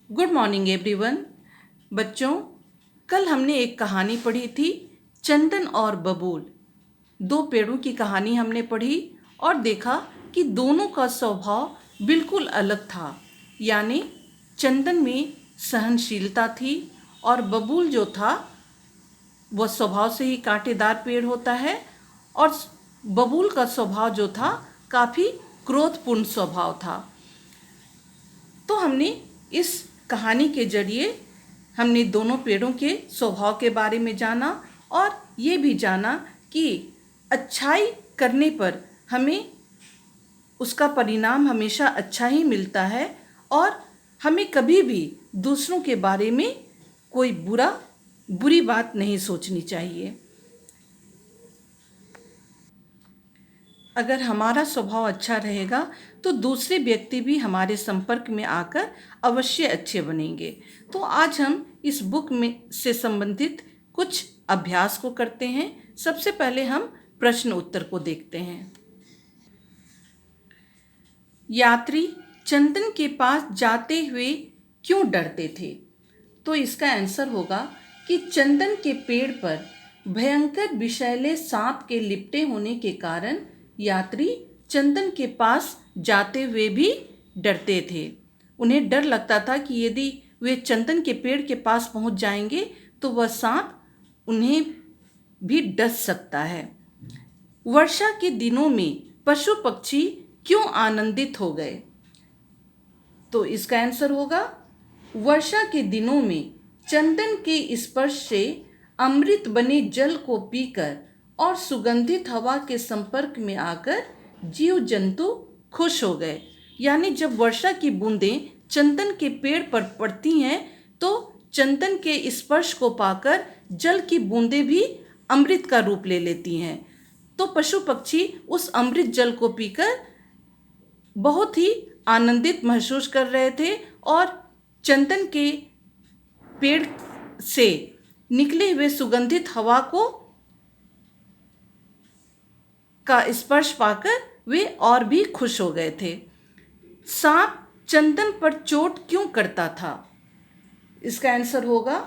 Good morning everyone. बच्चों, कल हमने एक कहानी पढ़ी थी, चंदन और बबूल। दो पेड़ों की कहानी हमने पढ़ी और देखा कि दोनों का स्वभाव बिल्कुल अलग था। यानी चंदन में सहनशीलता थी और बबूल जो था वह स्वभाव से ही कांटेदार पेड़ होता है। और बबूल का स्वभाव जो था काफ़ी क्रोधपूर्ण स्वभाव था। तो हमने इस कहानी के जरिए हमने दोनों पेड़ों के स्वभाव के बारे में जाना और ये भी जाना कि अच्छाई करने पर हमें उसका परिणाम हमेशा अच्छा ही मिलता है और हमें कभी भी दूसरों के बारे में कोई बुरी बात नहीं सोचनी चाहिए। अगर हमारा स्वभाव अच्छा रहेगा तो दूसरे व्यक्ति भी हमारे संपर्क में आकर अवश्य अच्छे बनेंगे। तो आज हम इस बुक में से संबंधित कुछ अभ्यास को करते हैं। सबसे पहले हम प्रश्न उत्तर को देखते हैं। यात्री चंदन के पास जाते हुए क्यों डरते थे? तो इसका आंसर होगा कि चंदन के पेड़ पर भयंकर विषैले सांप के लिपटे होने के कारण यात्री चंदन के पास जाते हुए भी डरते थे। उन्हें डर लगता था कि यदि वे चंदन के पेड़ के पास पहुंच जाएंगे तो वह सांप उन्हें भी डस सकता है। वर्षा के दिनों में पशु पक्षी क्यों आनंदित हो गए? तो इसका आंसर होगा वर्षा के दिनों में चंदन के स्पर्श से अमृत बने जल को पीकर और सुगंधित हवा के संपर्क में आकर जीव जंतु खुश हो गए। यानी जब वर्षा की बूंदें चंदन के पेड़ पर पड़ती हैं तो चंदन के स्पर्श को पाकर जल की बूंदें भी अमृत का रूप ले लेती हैं। तो पशु पक्षी उस अमृत जल को पीकर बहुत ही आनंदित महसूस कर रहे थे और चंदन के पेड़ से निकले हुए सुगंधित हवा का स्पर्श पाकर वे और भी खुश हो गए थे। सांप चंदन पर चोट क्यों करता था? इसका आंसर होगा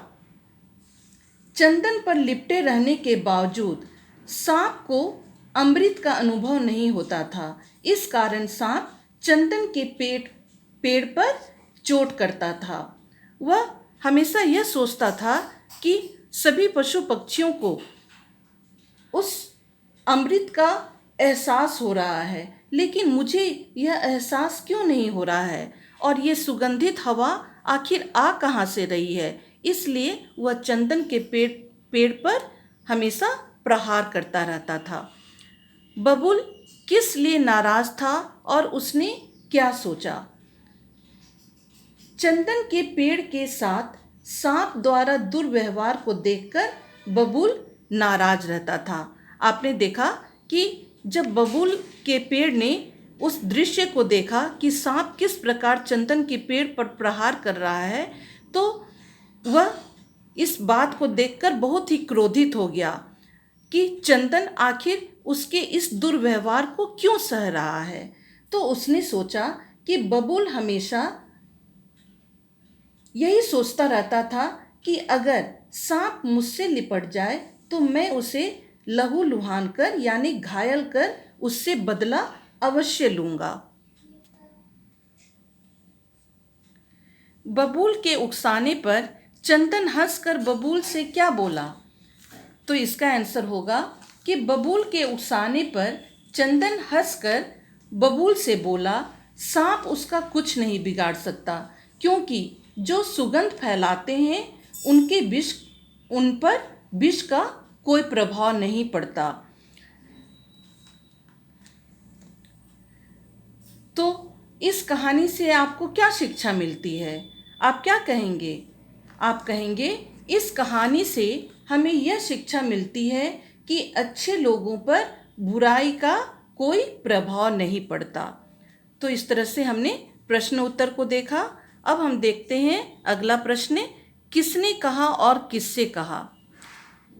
चंदन पर लिपटे रहने के बावजूद सांप को अमृत का अनुभव नहीं होता था। इस कारण सांप चंदन के पेड़ पर चोट करता था। वह हमेशा यह सोचता था कि सभी पशु पक्षियों को उस अमृत का एहसास हो रहा है, लेकिन मुझे यह एहसास क्यों नहीं हो रहा है और ये सुगंधित हवा आखिर आ कहाँ से रही है। इसलिए वह चंदन के पेड़ पर हमेशा प्रहार करता रहता था। बबूल किस लिए नाराज था और उसने क्या सोचा? चंदन के पेड़ के साथ सांप द्वारा दुर्व्यवहार को देखकर बबूल नाराज रहता था। आपने देखा कि जब बबूल के पेड़ ने उस दृश्य को देखा कि सांप किस प्रकार चंदन के पेड़ पर प्रहार कर रहा है तो वह इस बात को देखकर बहुत ही क्रोधित हो गया कि चंदन आखिर उसके इस दुर्व्यवहार को क्यों सह रहा है। तो उसने सोचा कि बबूल हमेशा यही सोचता रहता था कि अगर सांप मुझसे लिपट जाए तो मैं उसे लहूलुहान कर यानी घायल कर उससे बदला अवश्य लूंगा। बबूल के उकसाने पर चंदन हंसकर बबूल से क्या बोला? तो इसका आंसर होगा कि बबूल के उकसाने पर चंदन हंसकर बबूल से बोला, सांप उसका कुछ नहीं बिगाड़ सकता क्योंकि जो सुगंध फैलाते हैं उन पर विष का कोई प्रभाव नहीं पड़ता। तो इस कहानी से आपको क्या शिक्षा मिलती है? आप क्या कहेंगे? आप कहेंगे इस कहानी से हमें यह शिक्षा मिलती है कि अच्छे लोगों पर बुराई का कोई प्रभाव नहीं पड़ता। तो इस तरह से हमने प्रश्न उत्तर को देखा। अब हम देखते हैं अगला प्रश्न, किसने कहा और किससे कहा?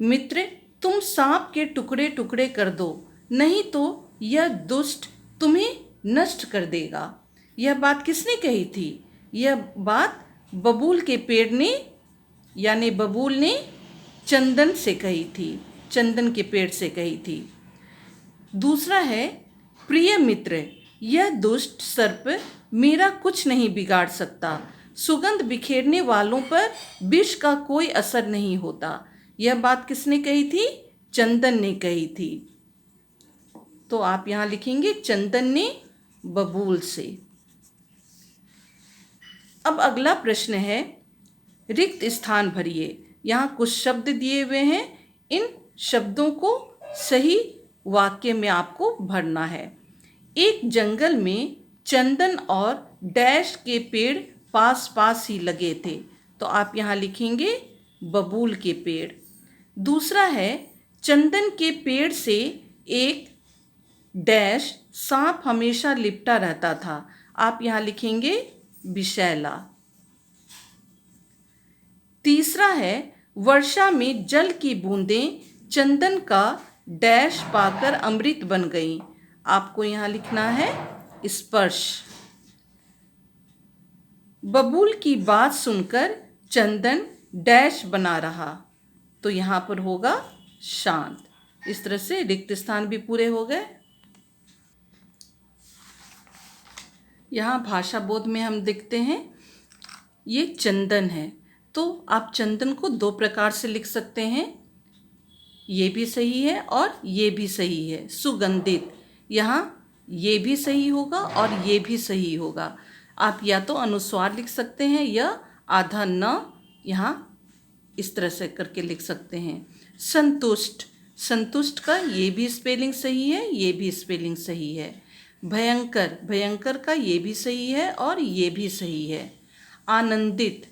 मित्र, तुम सांप के टुकड़े टुकड़े कर दो, नहीं तो यह दुष्ट तुम्हें नष्ट कर देगा। यह बात किसने कही थी? यह बात बबूल के पेड़ ने यानी बबूल ने चंदन से कही थी, चंदन के पेड़ से कही थी। दूसरा है, प्रिय मित्र, यह दुष्ट सर्प मेरा कुछ नहीं बिगाड़ सकता। सुगंध बिखेरने वालों पर विष का कोई असर नहीं होता। यह बात किसने कही थी? चंदन ने कही थी। तो आप यहाँ लिखेंगे चंदन ने बबूल से। अब अगला प्रश्न है, रिक्त स्थान भरिए। यहाँ कुछ शब्द दिए हुए हैं, इन शब्दों को सही वाक्य में आपको भरना है। एक जंगल में चंदन और डैश के पेड़ पास पास ही लगे थे। तो आप यहाँ लिखेंगे बबूल के पेड़। दूसरा है, चंदन के पेड़ से एक डैश सांप हमेशा लिपटा रहता था। आप यहाँ लिखेंगे विशैला। तीसरा है, वर्षा में जल की बूंदें चंदन का डैश पाकर अमृत बन गई। आपको यहाँ लिखना है स्पर्श। बबूल की बात सुनकर चंदन डैश बना रहा। तो यहाँ पर होगा शांत। इस तरह से रिक्त स्थान भी पूरे हो गए। यहाँ भाषा बोध में हम देखते हैं, ये चंदन है, तो आप चंदन को दो प्रकार से लिख सकते हैं। ये भी सही है और ये भी सही है। सुगंधित, यहाँ ये भी सही होगा और ये भी सही होगा। आप या तो अनुस्वार लिख सकते हैं या आधा न यहाँ इस तरह से करके लिख सकते हैं। संतुष्ट, संतुष्ट का ये भी स्पेलिंग सही है, ये भी स्पेलिंग सही है। भयंकर, भयंकर का ये भी सही है और ये भी सही है। आनंदित,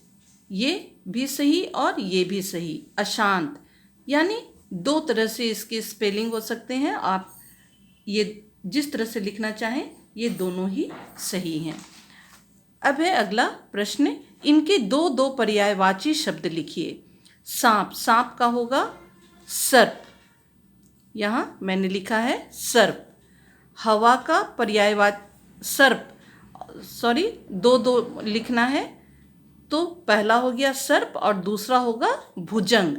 ये भी सही और ये भी सही। अशांत, यानी दो तरह से इसके स्पेलिंग हो सकते हैं। आप ये जिस तरह से लिखना चाहें, ये दोनों ही सही हैं। अब है अगला प्रश्न, इनके दो दो पर्यायवाची शब्द लिखिए। सांप, सांप का होगा सर्प, यहाँ मैंने लिखा है सर्प। हवा का पर्यायवाची सर्प, सॉरी दो दो लिखना है, तो पहला हो गया सर्प और दूसरा होगा भुजंग।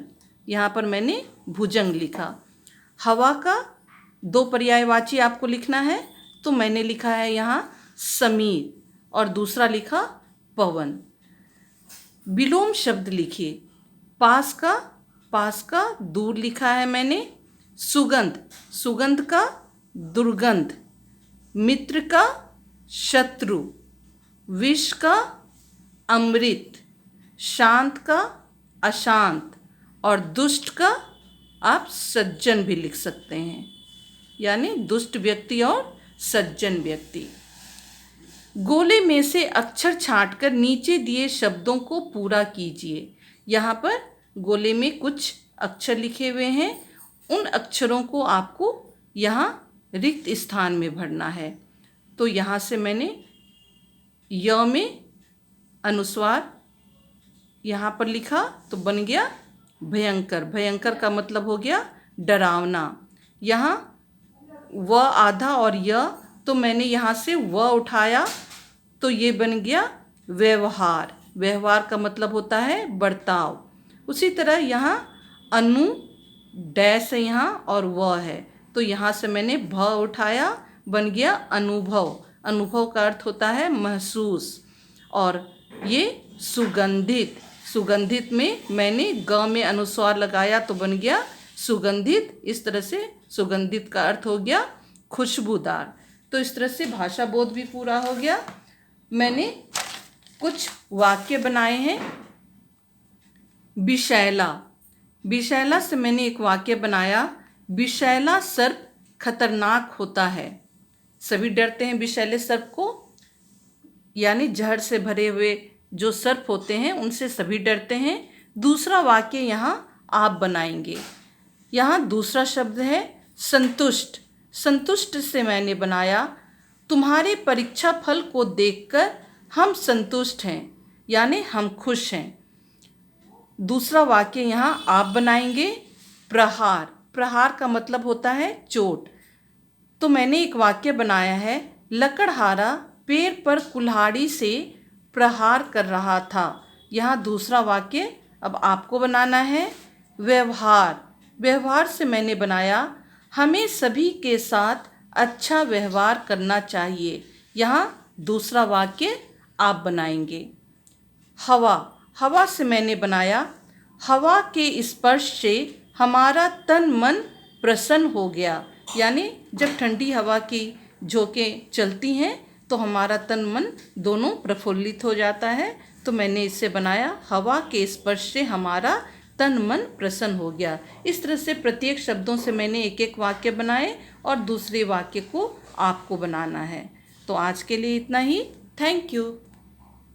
यहाँ पर मैंने भुजंग लिखा। हवा का दो पर्यायवाची आपको लिखना है, तो मैंने लिखा है यहाँ समीर और दूसरा लिखा पवन। विलोम शब्द लिखिए। पास का दूर लिखा है मैंने। सुगंध, सुगंध का दुर्गंध। मित्र का शत्रु। विष का अमृत। शांत का अशांत और दुष्ट का आप सज्जन भी लिख सकते हैं, यानी दुष्ट व्यक्ति और सज्जन व्यक्ति। गोले में से अक्षर छांटकर नीचे दिए शब्दों को पूरा कीजिए। यहाँ पर गोले में कुछ अक्षर लिखे हुए हैं, उन अक्षरों को आपको यहाँ रिक्त स्थान में भरना है। तो यहाँ से मैंने य में अनुस्वार यहाँ पर लिखा, तो बन गया भयंकर। भयंकर का मतलब हो गया डरावना। यहाँ व आधा और य, तो मैंने यहाँ से व उठाया, तो ये बन गया व्यवहार। व्यवहार का मतलब होता है बर्ताव। उसी तरह यहाँ अनु डैश है यहाँ और व है, तो यहाँ से मैंने भ उठाया, बन गया अनुभव। अनुभव का अर्थ होता है महसूस। और ये सुगंधित, सुगंधित में मैंने ग में अनुस्वार लगाया, तो बन गया सुगंधित। इस तरह से सुगंधित का अर्थ हो गया खुशबूदार। तो इस तरह से भाषा बोध भी पूरा हो गया। मैंने कुछ वाक्य बनाए हैं। विशैला, विशैला से मैंने एक वाक्य बनाया। विशैला सर्प खतरनाक होता है। सभी डरते हैं विशैले सर्प को, यानी जहर से भरे हुए जो सर्प होते हैं उनसे सभी डरते हैं। दूसरा वाक्य यहाँ आप बनाएंगे। यहाँ दूसरा शब्द है संतुष्ट। संतुष्ट से मैंने बनाया, तुम्हारे परीक्षा फल को देखकर हम संतुष्ट हैं, यानी हम खुश हैं। दूसरा वाक्य यहाँ आप बनाएंगे। प्रहार, प्रहार का मतलब होता है चोट। तो मैंने एक वाक्य बनाया है, लकड़हारा पेड़ पर कुल्हाड़ी से प्रहार कर रहा था। यहाँ दूसरा वाक्य अब आपको बनाना है। व्यवहार, व्यवहार से मैंने बनाया हमें सभी के साथ अच्छा व्यवहार करना चाहिए। यहाँ दूसरा वाक्य आप बनाएंगे। हवा, हवा से मैंने बनाया हवा के स्पर्श से हमारा तन मन प्रसन्न हो गया। यानी जब ठंडी हवा की झोंकें चलती हैं तो हमारा तन मन दोनों प्रफुल्लित हो जाता है। तो मैंने इससे बनाया हवा के स्पर्श से हमारा तन मन प्रसन्न हो गया। इस तरह से प्रत्येक शब्दों से मैंने एक एक वाक्य बनाए और दूसरे वाक्य को आपको बनाना है। तो आज के लिए इतना ही। Thank you.